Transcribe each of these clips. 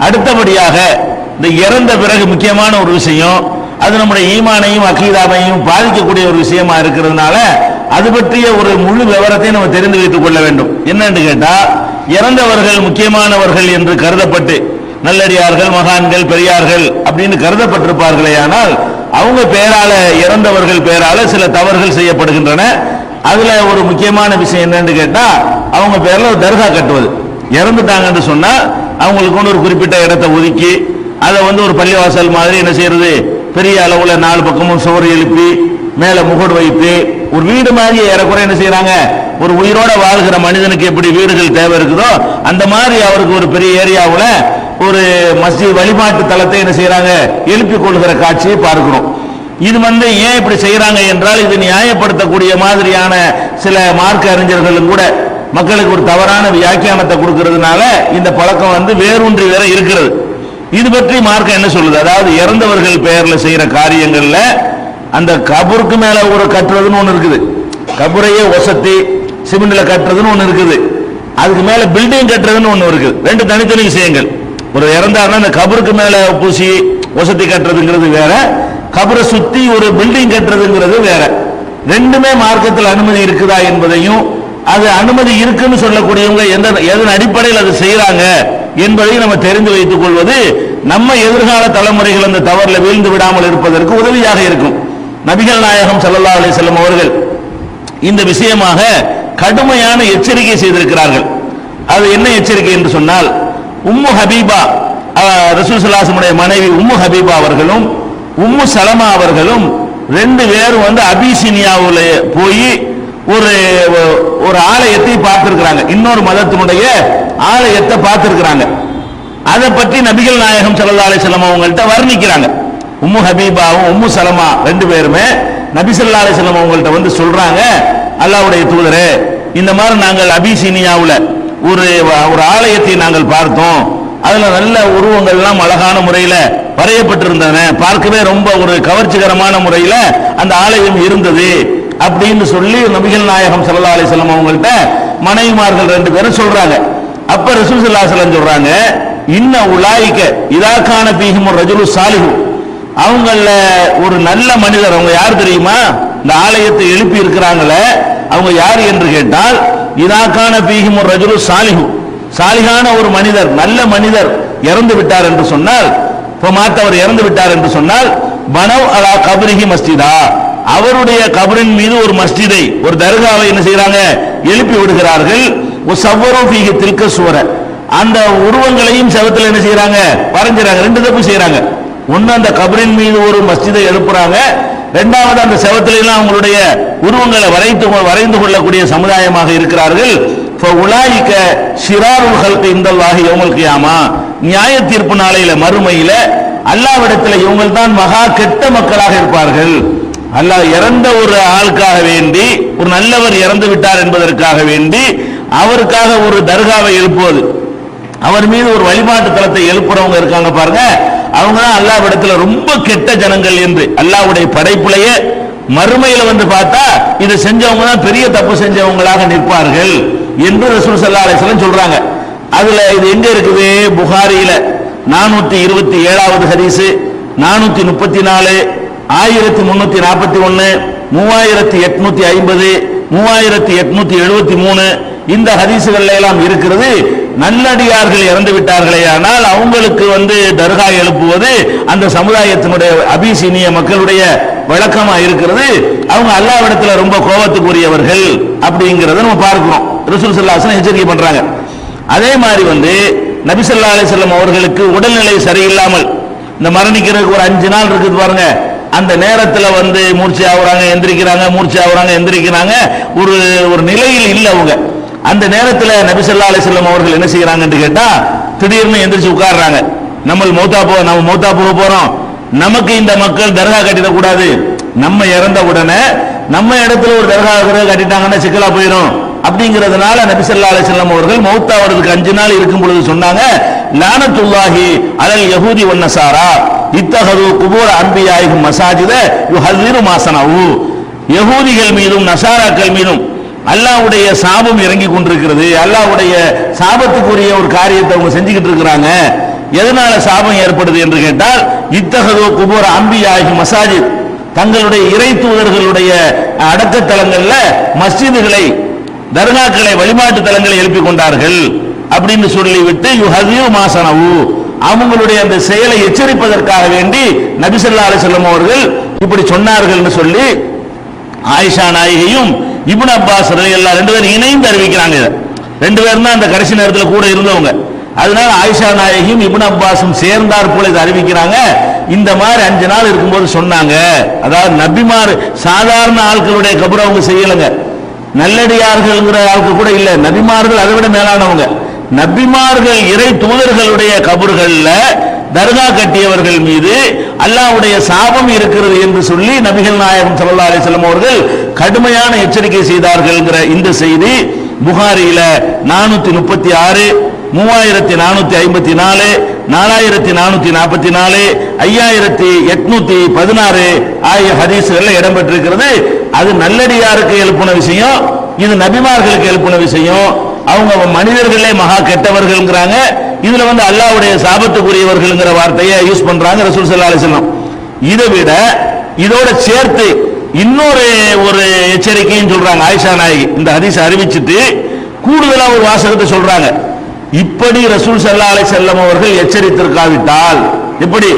அடுத்தபடியாக இந்த இறந்த பிறகு முக்கியமான ஒரு விஷயம், அது நம்முடைய ஈமானையும் அகீதாவையும் பாதிக்கக்கூடிய ஒரு விஷயமா இருக்கிறதுனால அது பற்றிய ஒரு முழு விவரத்தை நம்ம தெரிந்து வைத்துக் கொள்ள வேண்டும். என்னன்னு கேட்டா, இறந்தவர்கள் முக்கியமானவர்கள் என்று கருதப்பட்டு நல்லடியார்கள், மகான்கள், பெரியார்கள் அப்படின்னு கருதப்பட்டிருப்பார்களே, ஆனால் அவங்க பேரால, இறந்தவர்கள் பேரால சில தவறுகள் செய்யப்படுகின்றன. அதுல ஒரு முக்கியமான விஷயம் என்னன்னு கேட்டா, அவங்க பேர்ல ஒரு தர்கா கட்டுவது. இறந்துட்டாங்கன்னு சொன்னா அவங்களுக்கு ஒரு குறிப்பிட்ட இடத்தை ஒதுக்கி அதை ஒரு பள்ளிவாசல் மாதிரி என்ன செய்யறது, பெரிய அளவுல 4 பக்கமும் சுவர் எழுப்பி மேல முகடு வைத்து ஒரு வீடு மாதிரி ஏறக்குறை என்ன செய்யறாங்க, ஒரு உயிரோட வாழ்கிற மனிதனுக்கு எப்படி வீடுகள் தேவை இருக்குதோ அந்த மாதிரி அவருக்கு ஒரு பெரிய ஏரியாவுல ஒரு மஸ்ஜித் வழிபாட்டு தலத்தை என்ன செய்யறாங்க, எழுப்பிக் கொள்கிற காட்சியை பார்க்கிறோம். இது ஏன் இப்படி செய்யறாங்க என்றால், இது நியாயப்படுத்தக்கூடிய மாதிரியான சில மார்க்க அறிஞர்களும் கூட மக்களுக்கு ஒரு தவறான வியாக்கியானத்தை கொடுக்கிறதுனால இந்த பழக்கம் வேரூன்றி வேற இருக்கிறது. இது பற்றி மார்க்கம் என்ன சொல்லுது, அதாவது இறந்தவர்கள் பெயர்ல செய்யற காரியங்கள்ல அந்த கபருக்கு மேல ஒரு கட்டுறதுன்னு ஒண்ணு இருக்குது, கபரையே ஒசத்தி சிமெண்ட்ல கட்டுறதுன்னு ஒண்ணு இருக்குது, அதுக்கு மேல பில்டிங் கட்டுறதுன்னு ஒண்ணு இருக்குது. ரெண்டு தனித்தனி விஷயங்கள். ஒரு இறந்தாருன்னா அந்த கபருக்கு மேல பூசி ஒசத்தி கட்டுறதுங்கிறது வேற, கபரை சுத்தி ஒரு பில்டிங் கட்டுறதுங்கிறது வேற. ரெண்டுமே மார்க்கத்தில் அனுமதி இருக்குதா என்பதையும், அது அனுமதி இருக்குன்னு சொல்லக்கூடியவங்க எதன் அடிப்படையில் அது செய்யறாங்க என்பதையும் நம்ம தெரிந்து வைத்துக் கொள்வது நம்ம எதிர்கால தலைமுறைகள் அந்த தவறில் வீழ்ந்து விடாமல் இருப்பதற்கு உதவியாக இருக்கும். நபிகள் நாயகம் ஸல்லல்லாஹு அலைஹி வஸல்லம் அவர்கள் இந்த விஷயமாக கடுமையான எச்சரிக்கை செய்திருக்கிறார்கள். அது என்ன எச்சரிக்கை என்று சொன்னால், உம்மு ஹபீபா, ரசூல் ஸல்லல்லாஹு அலைஹி வஸல்லம் மனைவி உம்மு ஹபீபா அவர்களும் உம்மு சலமா அவர்களும் ரெண்டு பேரும் அபிசீனியாவுல போய் ஒரு ஆலயத்தை பார்த்திருக்கிறாங்க, இன்னொரு மதத்தினுடைய ஆலயத்தை பார்த்திருக்கிறாங்க. அதை பற்றி நபிகள் நாயகம் ஸல்லல்லாஹு அலைஹி வஸல்லம் அவங்கள்ட்ட வர்ணிக்கிறாங்க. உம்மு ஹபீபாவும் உம்மு சலமா ரெண்டு பேருமே நபி ஸல்லல்லாஹு அலைஹி வஸல்லம் அவங்கள்ட்ட சொல்றாங்க, அல்லாஹ்வுடைய தூதரே, இந்த மாதிரி நாங்கள் அபிசீனியாவுல ஒரு ஆலயத்தை நாங்கள் பார்த்தோம், அதுல நல்ல உருவங்கள்லாம் அழகான முறையில வரையப்பட்டிருந்தன, பார்க்கவே ரொம்ப ஒரு கவர்ச்சிகரமான முறையில அந்த ஆலயம் இருந்தது அப்படின்னு சொல்லி நபிகள் நாயகம் ஸல்லல்லாஹு அலைஹி வஸல்லம் அவங்கள்ட்ட மனைவிமார்கள் ரெண்டு பேரும் சொல்றாங்க. அப்ப ரசூல் ஸல்லல்லாஹு அலைஹி வஸல்லம் சொல்றாங்க, இன்ன உலாயிக இதாக்கான பீஹிம் ரஜுலு சாலிஹு, அவங்கள ஒரு நல்ல மனிதர், அவங்க யார் தெரியுமா, இந்த ஆலயத்தை எழுப்பி இருக்கிறாங்களே அவங்க யார் என்று கேட்டால், இதாக்கான பீஹிம் ரஜுலு சாலிஹு, சாலிஹான ஒரு மனிதர், நல்ல மனிதர் இறந்து விட்டார் என்று சொன்னால், மாத்தவர் இறந்து விட்டார் என்று சொன்னால், பனவ் அலா கபரிஹி மஸ்ஜிதா, அவருடைய கபரின் மீது ஒரு மஸ்ஜிதை, ஒரு தர்காவை என்ன செய்யறாங்க, எழுப்பி விடுகிறார்கள். தில்க சூர, அந்த உருவங்களையும் செவத்தில் என்ன செய்யறாங்க, வரைஞ்சிறாங்க. ரெண்டு தப்பு செய்யறாங்க. ஒன்னு அந்த கபரின் மீது ஒரு மஸ்ஜிதை எழுப்புறாங்க, இரண்டாவது அந்த செவத்தில எல்லாம் அவங்களுடைய உருவங்களை வரைந்து கொள்ளக்கூடிய சமுதாயமாக இருக்கிறார்கள். உலாயிக்க ஷிராருல் ஹல்கி இந்தல்லாஹி யௌமல் கியாமா, நியாய தீர்ப்பு நாளையில மறுமையில அல்லாஹ்விடத்தில் இவங்க தான் மகா கெட்ட மக்களாக இருப்பார்கள். அல்லாஹ் இறந்த ஒரு ஆளுக்காக வேண்டி, ஒரு நல்லவர் இறந்து விட்டார் என்பதற்காக வேண்டி அவருக்காக ஒரு தர்காவை எழுப்புவது, அவர் மீது ஒரு வழிபாட்டு தலத்தை எழுப்புறவங்க இருக்காங்க பாருங்க, அவங்க தான் அல்லாஹ்விடத்துல ரொம்ப கெட்ட ஜனங்கள் என்று அல்லாஹ்வுடைய படைப்புலையே மறுமையில பார்த்தா இதை செஞ்சவங்க தான் பெரிய தப்பு செஞ்சவங்களாக நிற்பார்கள் என்று ரசூல் ஸல்லல்லாஹு அலைஹி வஸல்லம் சொல்றாங்க. அதுல இது எங்க இருக்குது, புகாரியில 427வது ஹதீஸ், 434, 1341, 3850, 3873 இந்த ஹதீசுகள் எல்லாம் இருக்கிறது. நல்லடியார்கள் இறந்து விட்டார்களே ஆனால் அவங்களுக்கு தர்கா எழுப்புவது அந்த சமுதாயத்தினுடைய அபிசீனிய மக்களுடைய வழக்கமா இருக்கிறது. அவங்க அல்லாஹ்விடத்துல ரொம்ப கோபத்துக்குரியவர்கள் அப்படிங்கறத நம்ம பார்க்கிறோம். ரசூல் ஸல்லல்லாஹு அலைஹி வஸல்லம் எச்சரிக்கை பண்றாங்க. அதே மாதிரி நபி ஸல்லல்லாஹு அலைஹி வஸல்லம் அவர்களுக்கு உடல்நிலை சரியில்லாமல் இந்த மரணிக்கிறதுக்கு ஒரு 5 நாள் இருக்குது பாருங்க, அந்த நேரத்தில் மூர்ச்சை ஆகுறாங்க, எந்திரிக்கிறாங்க, மூர்ச்சை ஆகுறாங்க, எந்திரிக்கிறாங்க, ஒரு நிலையில் இல்லை அவங்க. அந்த நேரத்தில் நபி ஸல்லல்லாஹு அலைஹி வஸல்லம் அவர்கள் என்ன செய்யறாங்கன்னு கேட்டா, திடீர்னு எந்திரிச்சு உட்கார்றாங்க. நம்ம மௌத்தா போக போறோம், நமக்கு இந்த மக்கள் தர்கா கட்டிடக்கூடாது, நம்ம இறந்த உடனே நம்ம இடத்துல ஒரு தர்கா கட்டிட்டாங்கன்னா சிக்கலா போயிடும் அப்படிங்கிறதுனால நபி ஸல்லல்லாஹு அலைஹி வஸல்லம் அவர்கள் மௌத்தாவதுக்கு 5 நாள் இருக்கும் பொழுது சொன்னாங்க, லானத்துல்லாஹி அலல் யஹூதி வன் நஸாரா இத்தஹது குபூர் அன்பியாயிஹிம் மசாஜித யுஹذிரு மா ஸனவு, யஹூதிகள் மீதும் நஸாராக்கள் மீதும் அல்லாஹ்வுடைய சாபம் இறங்கி கொண்டிருக்கிறது, அல்லாஹ்வுடைய சாபத்துக்குரிய ஒரு காரியத்தை அவங்க செஞ்சுக்கிட்டு இருக்கிறாங்க எதனால சாபம் ஏற்படுது என்று கேட்டால் இத்தகதோ குபூர அம்பியாகி மசாஜித், தங்களுடைய இறை தூதர்களுடைய அடக்கத்தலங்கள்ல மஸ்ஜிதுகளை, தர்காக்களை, வழிபாட்டு தலங்களை எழுப்பிக் கொண்டார்கள் அப்படின்னு சொல்லிவிட்டு யுஹதியு மாசனவு, அவங்களுடைய அந்த செயலை எச்சரிப்பதற்காக வேண்டி நபி ஸல்லல்லாஹு அலைஹி வஸல்லம் அவர்கள் இப்படி சொன்னார்கள்னு சொல்லி ஆயிஷா நாயகியும் இப்னு அப்பாஸ் ரலியல்லாஹு ரெண்டு பேரும் இணைந்து அறிவிக்கிறாங்க. ரெண்டு பேரும் தான் அந்த கடைசி நேரத்தில் கூட இருந்தவங்க. அதனால ஆயிஷா நாயகியும் இப்னு அப்பாஸும் சேர்ந்தார் போல இதை அறிவிக்கிறாங்க. இந்த மாதிரி 5 நாள் இருக்கும்போது சொன்னாங்க. அதாவது நபிமார் சாதாரண ஆட்களுடைய கபரை அவங்க செய்யலைங்க, நல்லடியார்கள்ங்கிற ஆளுக்கு கூட இல்ல, நபிமார்கள் அதை விட மேலானவங்க. நபிமார்கள் இறை தூதர்களுடைய கபர்கள்ல தர்கா கட்டியவர்கள் மீது அல்லாஹ்வுடைய சாபம் இருக்கிறது என்று சொல்லி நபிகள் நாயகம் ஸல்லல்லாஹு அலைஹி வஸல்லம் அவர்கள் கடுமையான எச்சரிக்கை செய்தார்கள்ங்கிற இந்த செய்தி புகாரியில 436, 3454, 4444, 5816 ஆகிய ஹதீஸ்கள்ல இடம்பெற்றிருக்கிறது. அது நல்லடியாருக்கு எழுப்பின விஷயம், இது நபிமார்களுக்கு எழுப்பின விஷயம். அவங்க மனிதர்களே மகா கெட்டவர்கள்ங்கிறாங்க, இதுல அல்லாஹ்வுடைய சாபத்துக்குரியவர்கள்ங்கிற வார்த்தையை யூஸ் பண்றாங்க ரசூல் ஸல்லல்லாஹு அலைஹி வஸல்லம். இதை விட இதோட சேர்த்து இன்னொரு ஒரு எச்சரிக்கையும் சொல்றாங்க ஆயிஷா நாயகி. இந்த ஹதீஸ் அறிவிச்சிட்டு கூடுதலா ஒரு வாசகத்தை சொல்றாங்க. இப்படி ரசூல் ஸல்லல்லாஹு அலைஹி வஸல்லம் அவர்கள் எச்சரித்திருக்காவிட்டால், இப்படி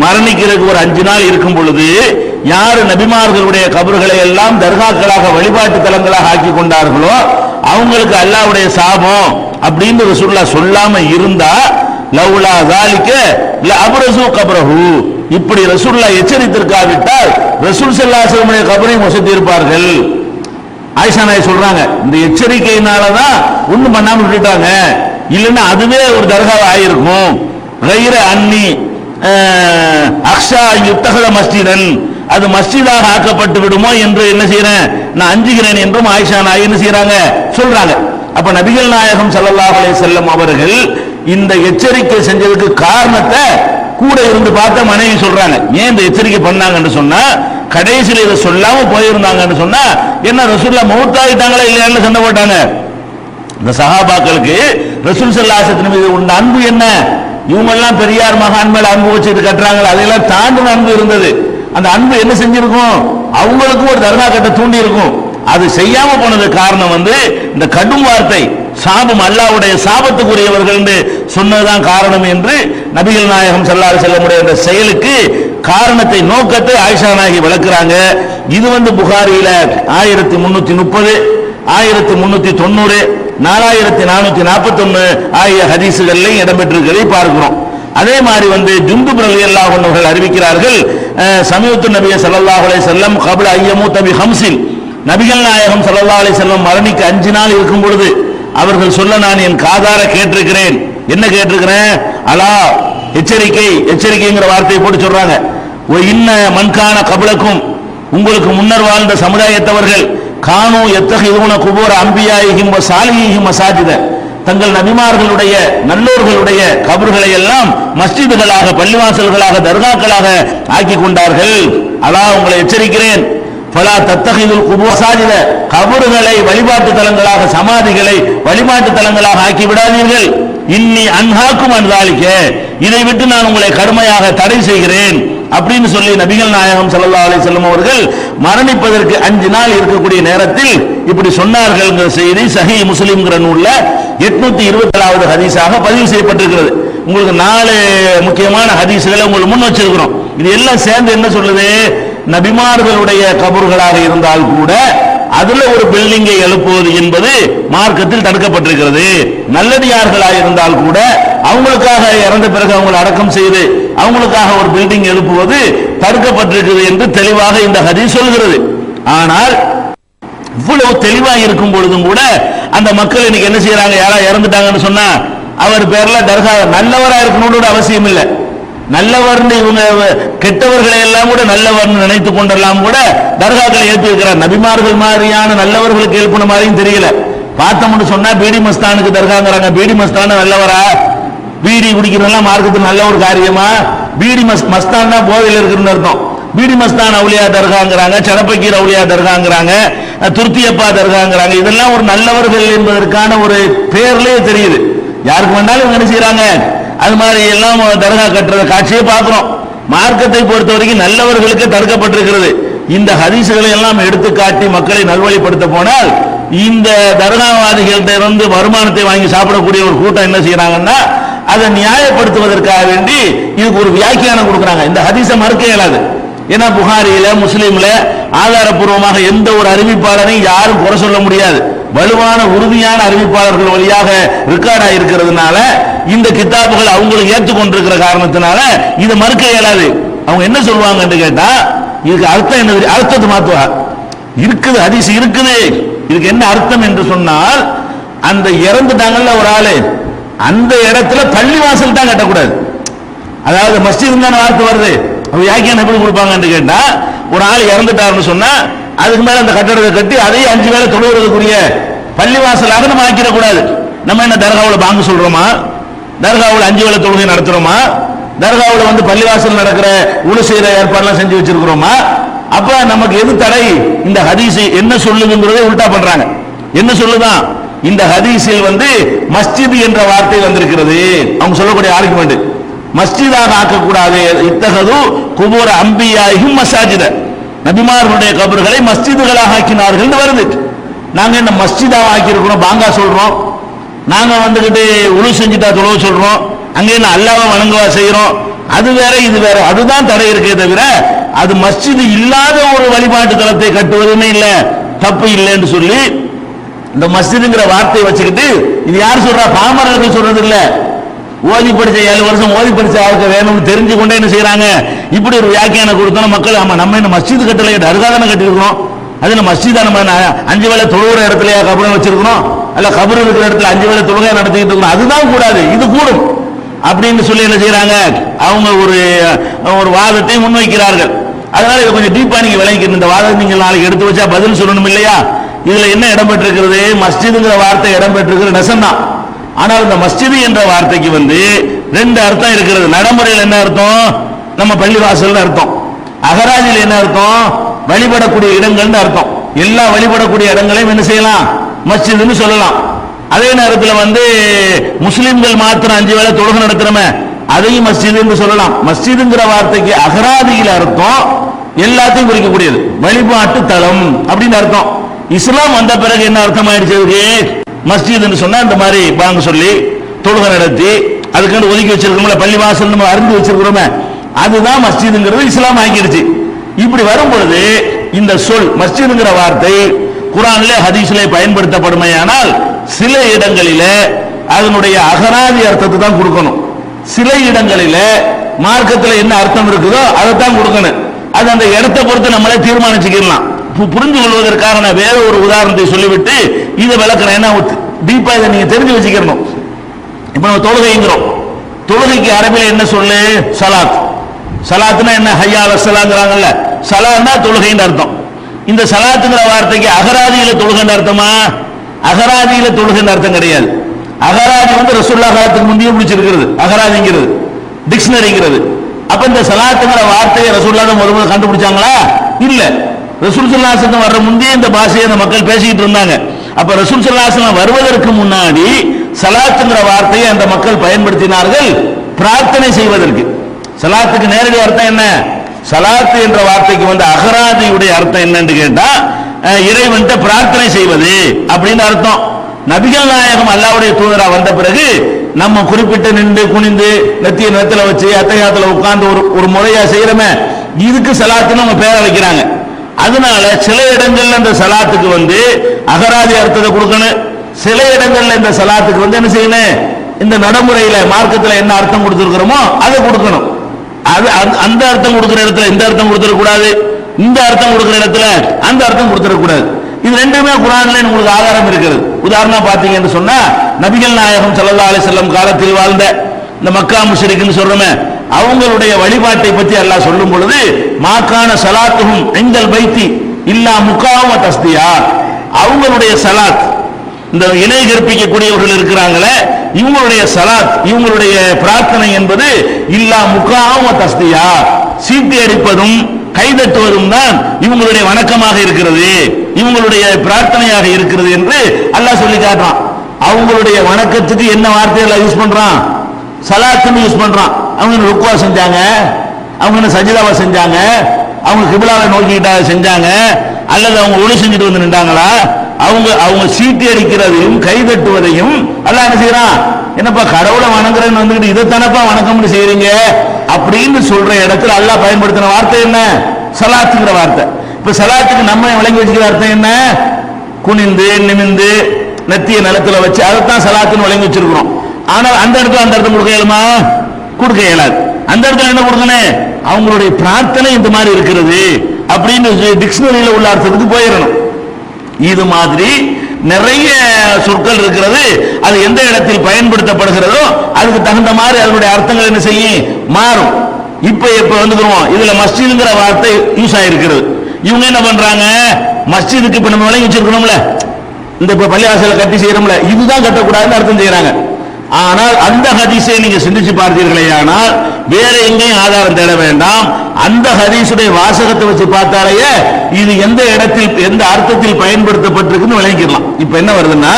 மரணிக்கிறதுக்கு ஒரு 5 நாள் இருக்கும் பொழுது யாரு நபிமார்களுடைய கபர்களை எல்லாம் தர்காக்களாக வழிபாட்டு தலங்களாக ஆக்கி கொண்டார்களோ அவங்களுக்கு அல்லாஹ்வுடைய சாபம் அப்படின்னு ரசூலுல்லாஹ் சொல்லாம இருந்தா லவ்லா ஸாலிக லஅப்ரஸு கப்ரஹு, இப்படி ரசூலுல்லாஹ் எச்சரித்திருக்காவிட்டால் ரசூல் ஸல்லல்லாஹு அலைஹி வஸல்லம் கபரை மொசத்தி இருப்பார்கள். ஆயிஷா நாயகி சொல்றாங்க, இந்த எச்சரிக்கையினாலதான் ஒண்ணும் பண்ணாம விட்டுட்டாங்க, இல்லைன்னா அதுவே ஒரு தர்காவா ஆயிருக்கும். கைர அன்னி அக்ஷா யுத்தகத மஸ்ஜிதன், அது மஸ்ஜிதாக ஆக்கப்பட்டு விடுமோ என்று என்ன செய்யறேன், நான் அஞ்சுகிறேன் என்றும் ஆயிஷா நாயகி என்ன செய்யறாங்க சொல்றாங்க. அப்ப நபிகள் நாயகம் ஸல்லல்லாஹு அலைஹி வஸல்லம் அவர்கள் இந்த எச்சரிக்கை செஞ்சதுக்கு காரணத்தை கூட இருந்து பார்த்த மனைவி சொல்றாங்க. ஏன் இந்த எச்சரிக்கை பண்ணாங்கன்னு சொன்னா, கடைசியில் இதை சொல்லாம போயிருந்தாங்கன்னு சொன்னா என்ன ரசூலுல்லாஹ் மௌத்தாயிட்டாங்களா இல்லையான்னு சண்டை போட்டாங்க. இந்த சஹாபாக்களுக்கு ரசூல் ஸல்லல்லாஹு அலைஹி வஸல்லம் மீது உள்ள அன்பு என்ன, இவங்க எல்லாம் பெரியார் மகான் மேல அன்பு வச்சுட்டு கட்டுறாங்க, அதையெல்லாம் தாண்டின அன்பு இருந்தது. அந்த அன்பு என்ன செஞ்சிருக்கும், அவங்களுக்கும் ஒரு தர்கா கட்ட தூண்டி இருக்கும். அது செய்யாம போனது காரணம் இந்த கடும் வார்த்தை சாபம், அல்லாஹ்வுடைய சாபத்துக்குரியவர்கள் என்று சொன்னதுதான் காரணம் என்று நபிகள் நாயகம் ஸல்லல்லாஹு அலைஹி வஸல்லம் உடைய செயலுக்கு காரணத்தை, நோக்கத்தை ஆயிஷா நாயகி விளக்குறாங்க. இது புகாரியில 1330, 1390, 4441 ஆகிய ஹதீசுகளில் இடம்பெற்றிருக்கிறதை பார்க்கிறோம். அதே மாதிரி ஜுந்துப் ரலியல்லாஹு அன்ஹு அவர்கள் அறிவிக்கிறார்கள், சமீஅத்து நபிய ஸல்லல்லாஹு அலைஹி வஸல்லம் கப்ல அய்யமூத பி ஹம்ஸின், நபிகள் நாயகம் ஸல்லல்லாஹு அலைஹி வஸல்லம் மரணிக்க 5 நாள் இருக்கும் பொழுது அவர்கள் சொல்ல நான் என் காதார கேட்டிருக்கிறேன். என்ன கேட்டிருக்கிறேன், அலா எச்சரிக்கை, எச்சரிக்கைங்கிற வார்த்தையை போட்டு சொல்றாங்க. ஒ இன்ன மன்கான கபலக்கும், உங்களுக்கு முன்னர் வாழ்ந்த சமுதாயத்தவர்கள் கானு எத்தகிதுன குபூர அம்பியாயிஹிம் வ சாலிஹிம் மசாஜித, தங்கள் நபிமார்களுடைய நல்லோர்களுடைய கபர்களை எல்லாம் மஸ்ஜிதுகளாக, பள்ளிவாசல்களாக, தர்காக்களாக ஆக்கி கொண்டார்கள். அலா உங்களை எச்சரிக்கிறேன், ஃபலா தத்தகிதுல் குபூர் மசாஜித, கபர்களை வழிபாட்டு தலங்களாக, சமாதிகளை வழிபாட்டு தலங்களாக ஆக்கி விடாதீர்கள். இன்னி அன்ஹாக்கும் அன் ஸாலிக, இதை விட்டு நான் உங்களை கடுமையாக தடை செய்கிறேன் அப்படின்னு சொல்லி நபிகள் நாயகம் ஸல்லல்லாஹு அலைஹி வஸல்லம் அவர்கள் மரணிப்பதற்கு 5 நாள் இருக்கக்கூடிய நேரத்தில் இப்படி சொன்னார்கள். செய்தி சஹீஹ் முஸ்லிம்ங்கிற நூல்ல 827வது ஹதீஸாக பதிவு செய்யப்பட்டிருக்கிறது. உங்களுக்கு 4 முக்கியமான ஹதீஸ்களை உங்களுக்கு முன் வச்சிருக்கிறோம். இது எல்லாம் சேர்ந்து என்ன சொல்லுது, நபிமார்களுடைய கபர்களாக இருந்தால் கூட அதுல ஒரு பில்டிங்கை எழுப்புவது என்பது மார்க்கத்தில் தடுக்கப்பட்டிருக்கிறது. நல்லடியார்களாக இருந்தால் கூட அவங்களுக்காக இறந்த பிறகு அவங்களை அடக்கம் செய்து அவங்களுக்காக ஒரு பில்டிங் எழுப்புவது தடுக்கப்பட்டிருக்கிறது என்று தெளிவாக இந்த ஹதீஸ் சொல்கிறது. ஆனால் இவ்வளவு தெளிவாக இருக்கும் பொழுதும் கூட அந்த மக்கள் இன்னைக்கு என்ன செய்யறாங்க, யாரா இறந்துட்டாங்கன்னு சொன்னா அவர் பேர்ல தர்கா, நல்லவரா இருக்கணும்னு அவசியம் இல்லை, நல்லவர் இவங்க கெட்டவர்களை எல்லாம் கூட நல்லவர் நினைத்துக் கொண்டெல்லாம் கூட தர்காக்களை எழுப்பி இருக்கிறார். நபிமார்கள் மாதிரியான நல்லவர்களுக்கு எழுப்பின மாதிரியும் தெரியல. பார்த்தோம்னு சொன்னா பீடி மஸ்தானுக்கு தர்காங்கிறாங்க. பீடி மஸ்தான நல்லவரா, பீடி குடிக்கிறதெல்லாம் மார்க்கத்தில் நல்ல ஒரு காரியமா? பீடி மஸ்தான் தான் போதையில் இருக்குன்னு அர்த்தம். பீடி மஸ்தான் அவுலியா தர்காங்கிறாங்க, சடப்பக்கீர் அவுலியா தர்காங்கிறாங்க, துர்த்தியப்பா தர்காங்கிறாங்க. இதெல்லாம் ஒரு நல்லவர்கள் என்பதற்கான ஒரு பேர்லயே தெரியுது. யாருக்கு வேணாலும் இவங்க என்ன செய்யறாங்க, அது மாதிரி எல்லாம் தர்கா கட்டுறத காட்சியை பார்க்கிறோம். மார்க்கத்தை பொறுத்த வரைக்கும் நல்லவர்களுக்கு தடுக்கப்பட்டிருக்கிறது. இந்த ஹதீசுகளை எல்லாம் எடுத்து காட்டி மக்களை நல்வழிப்படுத்த போனால் இந்த தர்காவாதிகள்கிட்ட இருந்து வருமானத்தை வாங்கி சாப்பிடக்கூடிய ஒரு கூட்டம் என்ன செய்யறாங்கன்னா அதை நியாயப்படுத்துவதற்காக வேண்டி இதுக்கு ஒரு வியாக்கியானம் கொடுக்குறாங்க. இந்த ஹதீஸை மறுக்க இயலாது. ஏன்னா புகாரியில முஸ்லீம்ல ஆதாரப்பூர்வமாக எந்த ஒரு அறிவிப்பாளரையும் யாரும் குறை சொல்ல முடியாது. வலுவான உறுதியான அறிவிப்பாளர்கள் வழியாக ரெக்கார்ட் ஆகிருக்கிறதுனால இந்த கிதாபுகள் அவங்களுக்கு ஏற்றுக்கொண்டிருக்கிற காரணத்தினால இதை மறுக்க இயலாது. அவங்க என்ன சொல்லுவாங்க என்று கேட்டா இதுக்கு அர்த்தம் என்ன, அர்த்தத்தை மாத்துவா இருக்குது, ஹதீஸ் இருக்குது, இதுக்கு என்ன அர்த்தம் என்று சொன்னால் அந்த இறந்துட்டாங்கல்ல ஒரு ஆளு, அந்த இடத்துல பள்ளிவாசல் தான் கட்டக்கூடாது. அதாவது மஸ்ஜித் தான வார்த்தை வருது, வியாக்கியானம் எப்படி கொடுப்பாங்க என்று கேட்டா ஒரு ஆள் இறந்துட்டாருன்னு சொன்னா அதுக்கு மேல அந்த கட்டடத்தை கட்டி அதையும் 5 வேளை தொழுவதற்குரிய பள்ளிவாசலாக நம்ம ஆக்கிடக்கூடாது. நம்ம என்ன தர்காவில் பாங்கு சொல்றோமா, தர்காவில் 5 வேளை தொழுகை நடத்துறோமா, தர்காவில் வந்து பள்ளிவாசல் நடக்கிற உழு செய்யற ஏற்பாடுலாம் செஞ்சு வச்சிருக்கிறோமா? அப்ப நமக்கு எது தடை? இந்த ஹதீஸ் என்ன சொல்லுதுங்கிறதை உல்டா பண்றாங்க. என்ன சொல்லுதான் இந்த ஹதீஸில் வந்து மஸ்ஜித் என்ற வார்த்தை வந்திருக்கிறது. அவங்க சொல்லக்கூடிய ஆர்குமெண்ட் மஸ்ஜிதாக ஆக்கக்கூடாது. இத்தகது குபூர் அம்பியாஹிம் மசாஜித, நபிமார்களுடைய கபர்களை மஸ்ஜிதுகளாக ஆக்கினார்கள் வருது. நாங்க என்ன மஸ்ஜிதாக ஆக்கி இருக்கிறோம், பாங்கா சொல்றோம், நாங்க வந்துகிட்டு உழு செஞ்சுட்டா தொழுவ சொல்றோம், அங்கே என்ன அல்லாஹ்வை வணங்குவா செய்யறோம், அது வேற இது வேற. அதுதான் தடை இருக்கே தவிர அது மஸ்ஜித் இல்லாத ஒரு வழிபாட்டு தலத்தை கட்டுவதுமே இல்ல, தப்பு இல்லைன்னு சொல்லி இந்த மஸ்ஜிதுங்கிற வார்த்தையை வச்சுக்கிட்டு இது யார் சொல்றா, பாமரர்கள் சொல்றது இல்ல, ஓதி படிச்ச 7 வருஷம் ஓதி படிச்ச ஆளுக்கு வேணும்னு தெரிஞ்சு கொண்டே என்ன செய்யறாங்க, இப்படி ஒரு வியாக்கியானம் கொடுத்தோம் மக்கள். ஆமா நம்ம என்ன மஸ்ஜித் கட்டளை தர்கா தானே கட்டிருக்கிறோம், அது என்ன மஸ்ஜிதா நம்ம 5 வேளை தொழுகிற இடத்துல கபரை வச்சிருக்கிறோம், அல்ல கபர் இருக்கிற இடத்துல 5 வேளை தொழுகை நடத்திக்கிட்டு இருக்கணும், அதுதான் கூடாது, இது கூடும் அப்படின்னு சொல்லி என்ன செய்யறாங்க, அவங்க ஒரு வாதத்தை முன்வைக்கிறார்கள். அதனால இதை கொஞ்சம் டீப்பா நீங்க விளங்கிக்கணும். இந்த வாதத்தை நீங்க நாளைக்கு எடுத்து வச்சா பதில் சொல்லணும் இல்லையா? இதுல என்ன இடம்பெற்றிருக்கிறது, மஸ்ஜிதுங்கிற வார்த்தை இடம்பெற்றிருக்கிற நெசம்தான். ஆனால் இந்த மஸ்ஜிது என்ற வார்த்தைக்கு வந்து 2 அர்த்தம் இருக்கிறது. நடைமுறையில் என்ன அர்த்தம், நம்ம பள்ளிவாசல் அர்த்தம். அகராதியில் என்ன அர்த்தம், வழிபடக்கூடிய இடங்கள் அர்த்தம். எல்லா வழிபடக்கூடிய இடங்களையும் என்ன செய்யலாம், மஸ்ஜிதுன்னு சொல்லலாம். அதே நேரத்தில் வந்து முஸ்லிம்கள் மாத்திரம் 5 வேளை தொழுகை நடத்துறமே அதையும் மஸ்ஜித் என்று சொல்லலாம். மஸ்ஜிதுங்கிற வார்த்தைக்கு அகராதியில் அர்த்தம் எல்லாத்தையும் குறிக்கக்கூடியது, வழிபாட்டு தலம் அப்படின்னு அர்த்தம். இஸ்லாம் வந்த பிறகு என்ன அர்த்தம் ஆயிடுச்சு, மஸ்ஜித் என்று சொன்னா இந்த மாதிரி பாங்க சொல்லி தொழுகை நடத்தி அதுக்கு ஒதுக்கி வச்சிருக்கோம்ல பள்ளி வாசல் நம்ம அறிந்து வச்சிருக்கிறோமே அதுதான் மஸ்ஜிதுங்கிறது இஸ்லாம் ஆக்கிடுச்சு. இப்படி வரும் பொழுது இந்த சொல் மஸ்ஜிதுங்கிற வார்த்தை குர்ஆனிலே ஹதீஸிலே பயன்படுத்தப்படுமையானால் சில இடங்களிலே அதனுடைய அகராதி அர்த்தத்தை தான் கொடுக்கணும், சில இடங்களிலே மார்க்கத்தில் என்ன அர்த்தம் இருக்குதோ அதை தான் கொடுக்கணும். அது அந்த இடத்தை பொறுத்து நம்மளே தீர்மானிச்சுக்கலாம். புரிந்து கொள்வதற்காக நான் வேற ஒரு உதாரணத்தை சொல்லிவிட்டு இதை விளக்குறேன். ஏன்னா டீப்பா இதை நீங்க தெரிஞ்சு வச்சுக்கணும். இப்ப நம்ம தொழுகைங்கிறோம், தொழுகைக்கு அரபில என்ன சொல்லு, சலாத். சலாத்னா என்ன, ஹய்யா அலஸ் ஸலாங்கிறாங்கல்ல, சலாத்னா தொழுகைன்னு அர்த்தம். இந்த சலாத்துங்கிற வார்த்தைக்கு அகராதியில தொழுகைன்னு அர்த்தமா, அகராதியில தொழுகைன்னு அர்த்தம் கிடையாது. அகராதி வந்து ரசூலுல்லாஹ் காலத்துக்கு முந்தைய பிடிச்சிருக்கிறது அகராதிங்கிறது, டிக்ஷனரிங்கிறது. அப்ப இந்த சலாத்துங்கிற வார்த்தையை ரசூலுல்லாஹ் முதல்ல கண்டுபிடிச்சாங்களா, இல்ல. ரசூல் ஸல்லல்லாஹு அலைஹி வஸல்லம் வர்ற முந்தைய இந்த பாஷையை அந்த மக்கள் பேசிக்கிட்டு இருந்தாங்க. அப்ப ரசூல் ஸல்லல்லாஹு அலைஹி வஸல்லம் வருவதற்கு முன்னாடி சலாத்துங்கிற வார்த்தையை அந்த மக்கள் பயன்படுத்தினார்கள் பிரார்த்தனை செய்வதற்கு. சலாத்துக்கு நேரடி அர்த்தம் என்ன, சலாத்து என்ற வார்த்தைக்கு வந்து அகராதியுடைய அர்த்தம் என்னன்னு கேட்டா இறைவன்கிட்ட பிரார்த்தனை செய்வது அப்படின்னு அர்த்தம். நபிகள் நாயகம் அல்லாஹ்வுடைய தூதரா வந்த பிறகு நம்ம குறிப்பிட்டு நின்று குனிந்து நெத்திய நிலத்துல வச்சு அத்தையாத்துல உட்கார்ந்து ஒரு முறையா செய்யறமே இதுக்கு சலாத்துன்னு அவங்க பேரை வைக்கிறாங்க. அதனால சில இடங்கள்ல இந்த சலாத்துக்கு வந்து அகராதி அர்த்தத்தை கொடுக்கணும், சில இடங்கள்ல இந்த சலாத்துக்கு வந்து என்ன செய்யணும், இந்த நடைமுறையில மார்க்கத்துல என்ன அர்த்தம் கொடுத்திருக்கிறோமோ அதை கொடுக்கணும். அது அந்த அர்த்தம் கொடுக்கிற இடத்துல இந்த அர்த்தம் கொடுத்துடக்கூடாது, இந்த அர்த்தம் கொடுக்கிற இடத்துல அந்த அர்த்தம் கொடுத்துடக்கூடாது. இது ரெண்டுமே குர்ஆன்ல உங்களுக்கு ஆதாரம் இருக்கிறது. உதாரணமா பாத்தீங்கன்னு சொன்னா நபிகள் நாயகம் ஸல்லல்லாஹு அலைஹி வஸல்லம் காலத்தில் வாழ்ந்த இந்த மக்கா முஷ்ரிக்குன்னு சொல்றோமே அவங்களுடைய வழிபாட்டை பற்றி அல்லாஹ் சொல்லும் பொழுது மாக்கான சலாத்துஹும் இந்தல் பைத்தி இல்லா முகாவ தஸ்தியா, அவங்களுடைய சலாத், இந்த இணை கற்பிக்கக்கூடியவர்கள் இருக்கிறாங்களே இவங்களுடைய சலாத், இவங்களுடைய பிரார்த்தனை என்பது இல்லா முகாவ தஸ்தியா, சீட்டி அடிப்பதும் கைதட்டுவதும் தான் இவங்களுடைய வணக்கமாக இருக்கிறது, இவங்களுடைய பிரார்த்தனையாக இருக்கிறது என்று அல்லாஹ் சொல்லி காட்டுறான். அவங்களுடைய வணக்கத்துக்கு என்ன வார்த்தைகளை யூஸ் பண்றான், சலாத்துன்னு யூஸ் பண்றான். அவங்க என்ன ருக்குவா செஞ்சாங்க, அவங்க என்ன சஜிதாவா செஞ்சாங்க, அவங்க கிபிலாவை நோக்கிட்டா செஞ்சாங்க, அல்லது அவங்க ஒளி செஞ்சுட்டு வந்து நின்றாங்களா? அவங்க சீட்டி அடிக்கிறதையும் கைதட்டுவதையும் அல்லாஹ் என்ன செய்யறான்? என்னப்பா கடவுளை வணங்குறேன்னு வந்துட்டு இதைத்தானப்பா வணக்கம்னு செய்யறீங்க அப்படின்னு சொல்ற இடத்துல அல்லாஹ் பயன்படுத்தின வார்த்தை என்ன? சலாத்துங்கிற வார்த்தை. இப்ப சலாத்துக்கு நம்ம விளங்கி வச்சுக்கிற அர்த்தம் என்ன? குனிந்து நிமிந்து நெத்திய நிலத்துல வச்சு அதைத்தான் சலாத்துன்னு விளங்கி வச்சிருக்கிறோம். ஆனால் அந்த இடத்துல அந்த அர்த்தம் கொடுக்க இயலுமா? கொடுக்க இயலாது. அந்த இடத்துல என்ன கொடுக்கணும்? அவங்களுடைய பிரார்த்தனை இந்த மாதிரி இருக்கிறது அப்படின்னு டிக்ஷனரியில உள்ள அர்த்தத்துக்கு போயிடணும். இது மாதிரி நிறைய சொற்கள் இருக்கிறது. அது எந்த இடத்தில் பயன்படுத்தப்படுகிறதோ அதுக்கு தகுந்த மாதிரி அதனுடைய அர்த்தங்கள் என்ன செய்யும்? மாறும். இப்ப வந்துக்கிறோம், இதுல மஸ்ஜிதுங்கிற வார்த்தை யூஸ் ஆயிருக்கிறது. இவங்க என்ன பண்றாங்க? மஸ்ஜிதுக்கு இப்ப நம்ம விளங்கி வச்சிருக்கணும்ல, இந்த இப்ப பள்ளிவாசல கட்டி செய்யறோம்ல, இதுதான் கட்டக்கூடாதுன்னு அர்த்தம் செய்யறாங்க. ஆனால் அந்த ஹதீஸை நீங்க சிந்திச்சு பார்த்தீர்களே, ஆனால் வேற எங்கேயும் ஆதாரம் தேட வேண்டாம். அந்த ஹதீஸுடைய வாசகத்தை வச்சு பார்த்தாலேயே இது எந்த இடத்தில் எந்த அர்த்தத்தில் பயன்படுத்தப்பட்டிருக்குன்னு விளங்கிக்கலாம். இப்ப என்ன வருதுன்னா,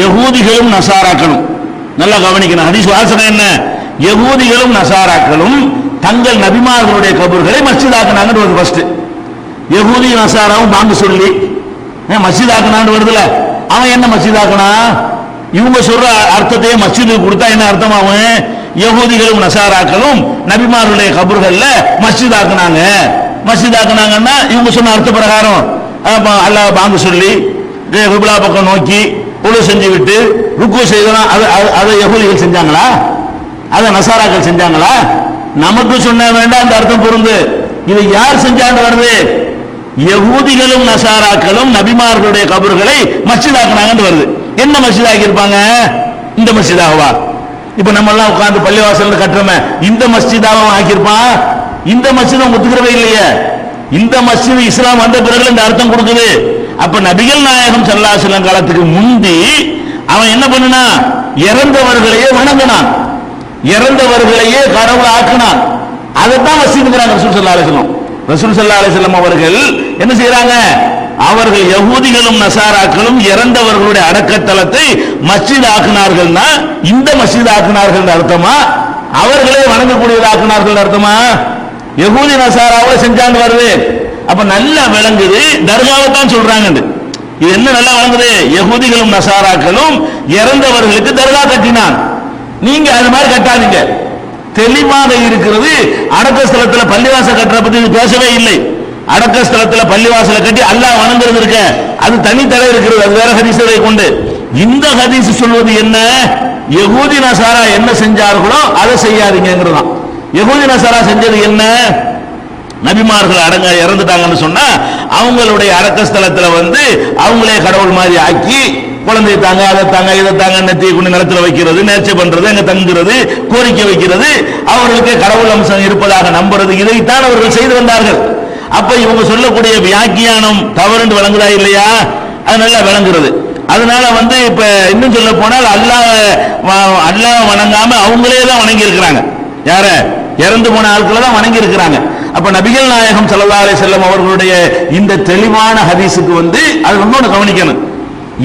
யகூதிகளும் நசாராக்களும், நல்லா கவனிக்கணும், ஹதீஸ் வாசகம் என்ன? யகூதிகளும் நசாராக்களும் தங்கள் நபிமார்களுடைய கபர்களை மஸ்ஜிதாக்குனாங்கன்னு வருது. ஃபர்ஸ்ட் யகூதி நசாராவும் பாங்கு சொல்லி மஸ்ஜிதாக்குனான்னு வருதுல, அவன் என்ன மஸ்ஜிதாக்குனா? இவங்க சொல்ற அர்த்தத்தையே மஸ்ஜிதுக்கு கொடுத்தா என்ன அர்த்தமாகும்? யகூதிகளும் நசாராக்களும் நபிமார்களுடைய கபர்கள்ல மஸ்ஜிதாக்குனாங்க. மஸ்ஜிதாக்குனாங்கன்னா இவங்க சொன்ன அர்த்த பிரகாரம் அல்லாஹ் பாங்கு சொல்லி கிப்லா பக்கம் நோக்கி உழு செஞ்சு விட்டு ருக்கு செய்யலாம். அதை யகூதிகள் செஞ்சாங்களா? அதை நசாராக்கள் செஞ்சாங்களா? நமக்கு சொன்ன வேண்டாம் அந்த அர்த்தம் பொருந்து. இது யார் செஞ்சாங்க வருது? யகூதிகளும் நசாராக்களும் நபிமார்களுடைய கபர்களை மஸ்ஜிதாக்குனாங்கன்னு வருது. என்ன மஸ்ஜிதாக்கி இருப்பாங்க? இந்த மஸ்ஜிதாவா? இப்ப நம்ம எல்லாம் உட்கார்ந்து பள்ளிவாசல் கட்டுறோமே, இந்த மஸ்ஜிதாவை ஆக்கியிருப்பான். இந்த மஸ்ஜித் ஒத்துக்கிறவே இல்லையே. இந்த மஸ்ஜித் இஸ்லாம் வந்த பிறகு இந்த அர்த்தம் கொடுக்குது. அப்ப நபிகள் நாயகம் ஸல்லல்லாஹு அலைஹி வஸல்லம் காலத்துக்கு முந்தி அவன் என்ன பண்ணனா? இறந்தவர்களையே வணங்கினான், இறந்தவர்களையே கடவுளை ஆக்கினான். அதைத்தான் மஸ்ஜிதுங்கிறாங்க ரசூல் ஸல்லல்லாஹு அலைஹி வஸல்லம். ரசூல் ஸல்லல்லாஹு அலைஹி வஸல்லம் அவர்கள் என்ன செய்யறாங்க? அவர்கள் யகூதிகளும் நசாராக்களும் இறந்தவர்களுடைய அடக்கத்தலத்தை மஸ்ஜித் ஆக்கினார்கள்னா இந்த மஸ்ஜித் ஆக்கினார்கள் அர்த்தமா? அவர்களே வணங்கக்கூடியது ஆக்கினார்கள் அர்த்தமா? யகூதி நசாராவை செஞ்சாங்க வருது. அப்ப நல்லா விளங்குது, தர்காவை தான் சொல்றாங்க. இது என்ன நல்லா விளங்குது? யகூதிகளும் நசாராக்களும் இறந்தவர்களுக்கு தர்கா கட்டினான். நீங்க அது மாதிரி கட்டாதீங்க. தெளிவாக இருக்கிறது. அடக்க ஸ்தலத்தில் பள்ளிவாசல் கட்டுற பத்தி பேசவே இல்லை. அடக்க ஸ்தலத்தில் பள்ளிவாசலை கட்டி அல்லாஹ் வணங்குறது இருக்க, அது தனித்தலை இருக்கிறது. அது வேற ஹதீஸை கொண்டு இந்த ஹதீஸ் சொல்வது என்ன? யகூதி நசாரா என்ன செஞ்சார்களோ அதை செய்யாதீங்கிறதான். யகூதி நசாரா செஞ்சது என்ன? நபிமார்கள் அடங்க இறந்துட்டாங்கன்னு சொன்னா அவங்களுடைய அடக்க ஸ்தலத்துல அவங்களே கடவுள் மாதிரி ஆக்கி குழந்தை தாங்க, அதை தாங்க, இதை தாங்க, நெத்தியை கொண்டு நிலத்துல வைக்கிறது, நேர்ச்சை பண்றது, அங்க தங்குறது, கோரிக்கை வைக்கிறது, அவர்களுக்கு கடவுள் அம்சம் இருப்பதாக நம்புறது, இதைத்தான் அவர்கள் செய்து வந்தார்கள். அப்ப இவங்க சொல்லக்கூடிய வியாக்கியானம் தவறுன்னு விளங்குதா இல்லையா? அது நல்லா விளங்குறது. அதனால இப்ப இன்னும் சொல்ல போனால் அல்லாஹ் வணங்காம அவங்களே தான் வணங்கி இருக்கிறாங்க. யார? இறந்து போன ஆட்களை தான் வணங்கி இருக்கிறாங்க. அப்ப நபிகள் நாயகம் ஸல்லல்லாஹு அலைஹி வஸல்லம் அவர்களுடைய இந்த தெளிவான ஹதீஸுக்கு அது இன்னொன்னு கவனிக்கணும்.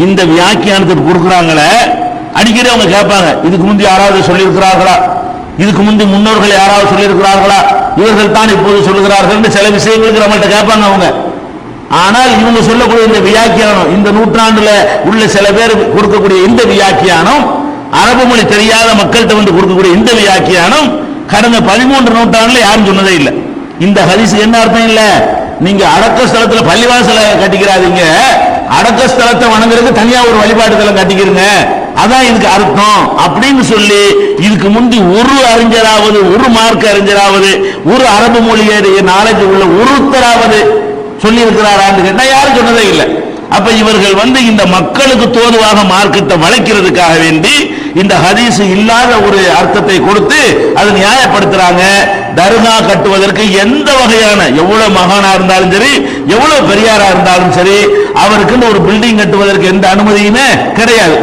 இந்த வியாக்கியானத்துக்கு கொடுக்குறாங்களே, அடிக்கடி அவங்க கேட்பாங்க, இதுக்கு முந்தி யாராவது சொல்லியிருக்கிறார்களா? இதுக்கு முந்தி முன்னோர்கள் யாராவது சொல்லியிருக்கிறார்களா? இவர்கள் தான் இப்போது சொல்லுகிறார்கள் சில விஷயங்களுக்கு நம்மள்ட்ட கேட்பாங்க அவங்க. ஆனால் இவங்க சொல்லக்கூடிய இந்த வியாக்கியானம், இந்த நூற்றாண்டுல உள்ள சில பேர் கொடுக்கக்கூடிய இந்த வியாக்கியானம், அரபு மொழி தெரியாத மக்கள்கிட்ட கொடுக்கக்கூடிய இந்த வியாக்கியானம் கடந்த 13 நூற்றாண்டுல யாரும் சொன்னதே இல்லை. இந்த ஹதீஸ் என்ன அர்த்தம் இல்ல? நீங்க அடக்க ஸ்தலத்துல பள்ளிவாசலை கட்டிக்கிறாதீங்க, அடக்க ஸ்தலத்தை வணங்குறதுக்கு தனியா ஒரு வழிபாட்டு தலம் கட்டிக்கிறீங்க, அதான் இதுக்கு அர்த்தம் அப்படின்னு சொல்லி இதுக்கு முந்தி ஒரு அறிஞராவது, ஒரு மார்க்க அறிஞராவது, ஒரு அரபு மொழியுடைய நாலேஜ் உள்ள ஒருத்தராவது சொல்லி இருக்கிறாரான்னு கேட்டா யாரும் சொன்னதே இல்லை. அப்ப இவர்கள் இந்த மக்களுக்கு தோதுவாக மார்க்கத்தை வளைக்கிறதுக்காக வேண்டி இந்த ஹதீஸ் இல்லாத ஒரு அர்த்தத்தை கொடுத்து அதை நியாயப்படுத்துறாங்க. தர்கா கட்டுவதற்கு எந்த வகையான, எவ்வளவு மகானா இருந்தாலும் சரி, எவ்வளவு பெரியாரா இருந்தாலும் சரி, அவருக்கு ஒரு பில்டிங் கட்டுவதற்கு எந்த அனுமதியுமே கிடையாது.